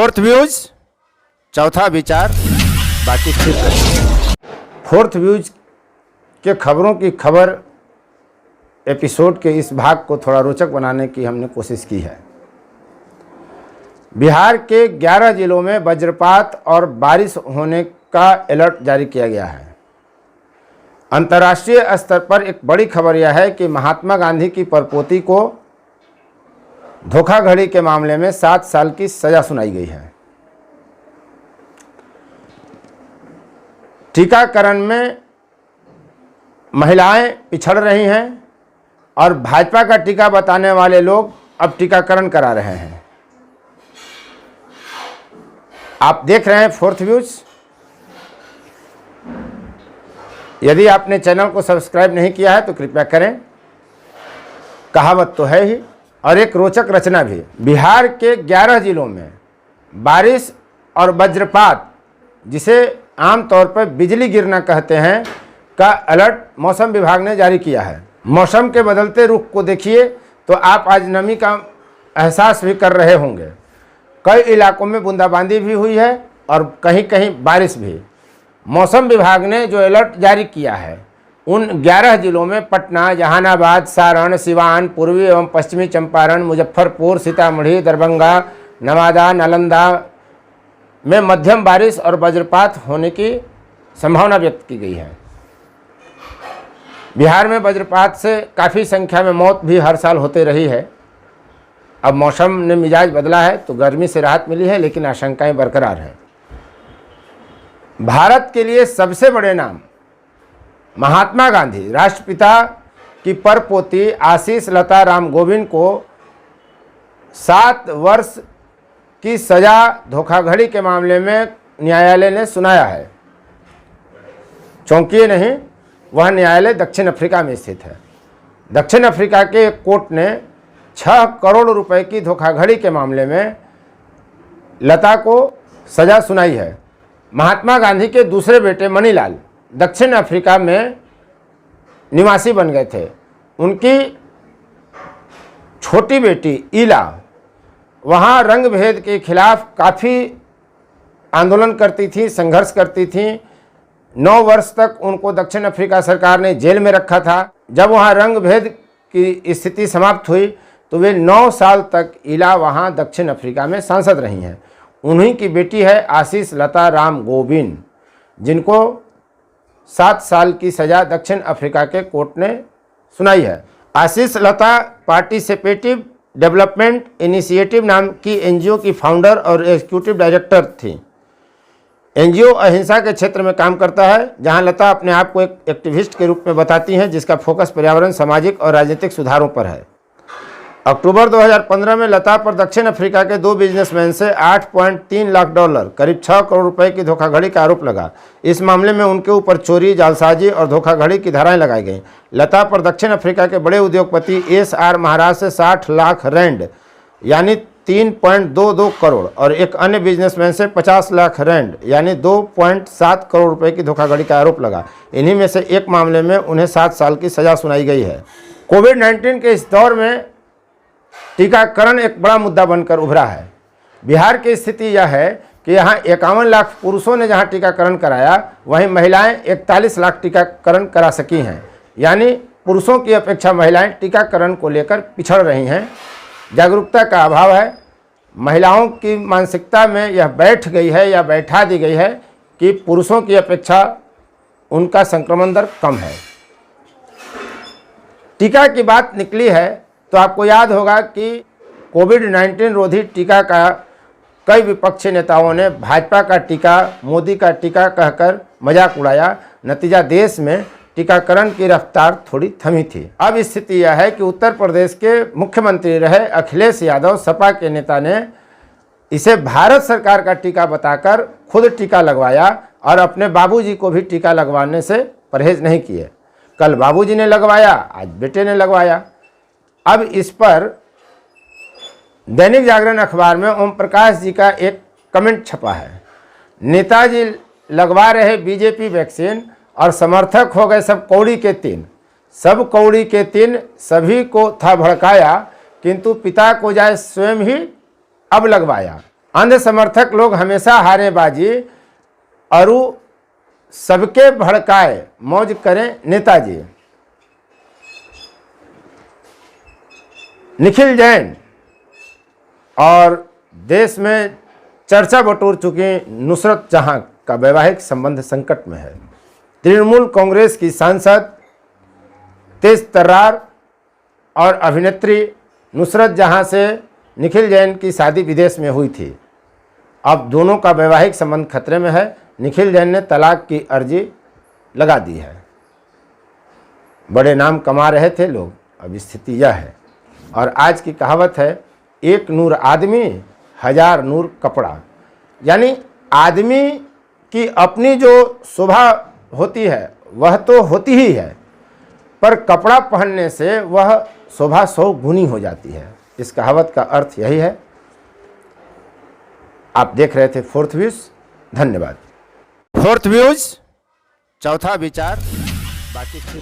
Fourth views, चौथा विचार, बाकी फिर करेंगे। फोर्थ व्यूज के खबरों की खबर एपिसोड के इस भाग को थोड़ा रोचक बनाने की हमने कोशिश की है। बिहार के 11 जिलों में वज्रपात और बारिश होने का अलर्ट जारी किया गया है। अंतर्राष्ट्रीय स्तर पर एक बड़ी खबर यह है कि महात्मा गांधी की परपोती को धोखाधड़ी के मामले में 7 साल की सजा सुनाई गई है। टीकाकरण में महिलाएं पिछड़ रही हैं और भाजपा का टीका बताने वाले लोग अब टीकाकरण करा रहे हैं। आप देख रहे हैं फोर्थ व्यूज। यदि आपने चैनल को सब्सक्राइब नहीं किया है तो कृपया करें। कहावत तो है ही और एक रोचक रचना भी। बिहार के 11 जिलों में बारिश और वज्रपात, जिसे आमतौर पर बिजली गिरना कहते हैं, का अलर्ट मौसम विभाग ने जारी किया है। मौसम के बदलते रुख को देखिए तो आप आज नमी का एहसास भी कर रहे होंगे। कई इलाकों में बूंदाबांदी भी हुई है और कहीं कहीं बारिश भी। मौसम विभाग ने जो अलर्ट जारी किया है उन 11 जिलों में पटना, जहानाबाद, सारण, सिवान, पूर्वी एवं पश्चिमी चंपारण, मुजफ्फरपुर, सीतामढ़ी, दरभंगा, नवादा, नालंदा में मध्यम बारिश और वज्रपात होने की संभावना व्यक्त की गई है। बिहार में वज्रपात से काफ़ी संख्या में मौत भी हर साल होते रही है। अब मौसम ने मिजाज बदला है तो गर्मी से राहत मिली है, लेकिन आशंकाएं बरकरार हैं। भारत के लिए सबसे बड़े नाम महात्मा गांधी, राष्ट्रपिता की परपोती आशीष लता राम गोविंद को 7 वर्ष की सजा धोखाधड़ी के मामले में न्यायालय ने सुनाया है। चौंकिए नहीं, वह न्यायालय दक्षिण अफ्रीका में स्थित है। दक्षिण अफ्रीका के एक कोर्ट ने 6 करोड़ रुपए की धोखाधड़ी के मामले में लता को सजा सुनाई है। महात्मा गांधी के दूसरे बेटे मणिलाल दक्षिण अफ्रीका में निवासी बन गए थे। उनकी छोटी बेटी ईला वहाँ रंग भेद के खिलाफ काफ़ी आंदोलन करती थी, संघर्ष करती थी। 9 वर्ष तक उनको दक्षिण अफ्रीका सरकार ने जेल में रखा था। जब वहाँ रंग भेद की स्थिति समाप्त हुई तो वे 9 साल तक ईला वहाँ दक्षिण अफ्रीका में सांसद रही हैं। उन्हीं की बेटी है आशीष लता राम गोविंद, जिनको 7 साल की सजा दक्षिण अफ्रीका के कोर्ट ने सुनाई है। आशीष लता पार्टिसिपेटिव डेवलपमेंट इनिशिएटिव नाम की एनजीओ की फाउंडर और एग्जीक्यूटिव डायरेक्टर थी। एनजीओ अहिंसा के क्षेत्र में काम करता है, जहां लता अपने आप को एक एक्टिविस्ट के रूप में बताती हैं, जिसका फोकस पर्यावरण, सामाजिक और राजनीतिक सुधारों पर है। अक्टूबर 2015 में लता पर दक्षिण अफ्रीका के 2 बिजनेसमैन से $8.3 लाख करीब 6 करोड़ रुपए की धोखाधड़ी का आरोप लगा। इस मामले में उनके ऊपर चोरी, जालसाजी और धोखाधड़ी की धाराएं लगाई गईं। लता पर दक्षिण अफ्रीका के बड़े उद्योगपति एस.आर. महाराज से 60 लाख रैंड यानी 3.22 करोड़ और एक अन्य बिजनेसमैन से 50 लाख रैंड यानी 2.7 करोड़ रुपए की धोखाधड़ी का आरोप लगा। इन्हीं में से एक मामले में उन्हें 7 साल की सजा सुनाई गई है। कोविड-19 के इस दौर में टीकाकरण एक बड़ा मुद्दा बनकर उभरा है। बिहार की स्थिति यह है कि यहाँ 51 लाख पुरुषों ने जहाँ टीकाकरण कराया, वहीं महिलाएं 41 लाख टीकाकरण करा सकी हैं। यानी पुरुषों की अपेक्षा महिलाएं टीकाकरण को लेकर पिछड़ रही हैं। जागरूकता का अभाव है। महिलाओं की मानसिकता में यह बैठ गई है या बैठा दी गई है कि पुरुषों की अपेक्षा उनका संक्रमण दर कम है। टीका की बात निकली है तो आपको याद होगा कि कोविड-19 रोधी टीका का कई विपक्षी नेताओं ने भाजपा का टीका, मोदी का टीका कहकर मजाक उड़ाया। नतीजा देश में टीकाकरण की रफ्तार थोड़ी थमी थी। अब स्थिति यह है कि उत्तर प्रदेश के मुख्यमंत्री रहे अखिलेश यादव, सपा के नेता ने इसे भारत सरकार का टीका बताकर खुद टीका लगवाया और अपने बाबूजी को भी टीका लगवाने से परहेज नहीं किए। कल बाबूजी ने लगवाया, आज बेटे ने लगवाया। अब इस पर दैनिक जागरण अखबार में ओम प्रकाश जी का एक कमेंट छपा है। नेताजी लगवा रहे बीजेपी वैक्सीन और समर्थक हो गए सब कौड़ी के 3। सब कौड़ी के 3 सभी को था भड़काया, किंतु पिता को जाए स्वयं ही अब लगवाया। अंध समर्थक लोग हमेशा हारे बाजी, अरु सबके भड़काए मौज करें नेताजी। निखिल जैन और देश में चर्चा बटोर चुकी नुसरत जहां का वैवाहिक संबंध संकट में है। तृणमूल कांग्रेस की सांसद तेज तर्रार और अभिनेत्री नुसरत जहां से निखिल जैन की शादी विदेश में हुई थी। अब दोनों का वैवाहिक संबंध खतरे में है। निखिल जैन ने तलाक की अर्जी लगा दी है। बड़े नाम कमा रहे थे लोग, अब स्थिति यह है। और आज की कहावत है, एक नूर आदमी हजार नूर कपड़ा। यानी आदमी की अपनी जो शोभा होती है वह तो होती ही है, पर कपड़ा पहनने से वह शोभा 100 गुनी हो जाती है। इस कहावत का अर्थ यही है। आप देख रहे थे फोर्थ व्यूज। धन्यवाद। फोर्थ व्यूज, चौथा विचार, बाकी फिर